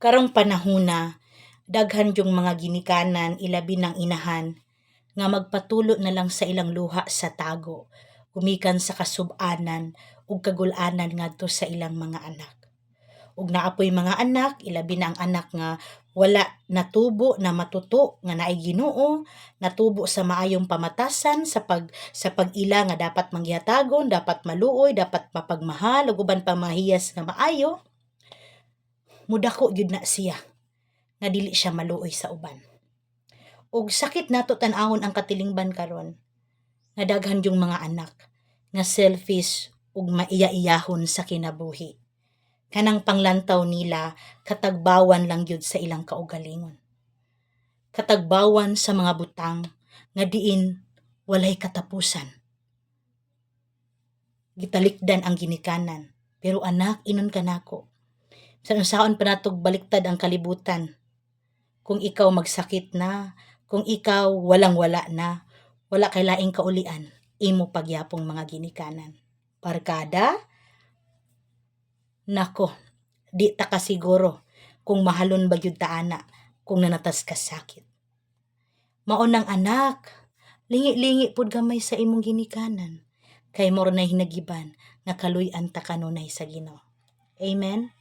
Karong panahona, daghan yung mga ginikanan ilabi ng inahan nga magpatulo na lang sa ilang luha sa tago, gumikan sa kasub-anan ug kagul-anan ngadto sa ilang mga anak. Ug naapoy mga anak, ilabi na ang anak nga wala natubo na matuto nga naay Ginoo, natubo sa maayong pamatasan sa pag-ila nga dapat mangyatagon, dapat maluoy, dapat mapagmahal ug uban pa mahiyas nga maayo, mudako gyud na siya nga dili siya maluoy sa uban. Ug sakit nato tan-awon ang katilingban karon nga daghan yung mga anak nga selfish ug maiya-iyahon sa kinabuhi. Kanang panglantaw nila katagbawan lang gyud sa ilang kaugalingon. Katagbawan sa mga butang nga diin walay katapusan. Gitalikdan ang ginikanan. Pero anak, inon ka nako. Sa unsaon pa natog baliktad ang kalibutan. Kung ikaw magsakit na, kung ikaw walang-wala na, wala kay laing kaulian, imo pagyapong mga ginikanan. Barkada, nako, di ta kasiguro kung mahalon ba gyud ta ana kung nanatas ka sakit. Maunang anak, lingi-lingi pud gamay sa imong ginikanan. Kay moro na hinagiban nga kaluy-an ta kanunay sa Ginoo. Amen.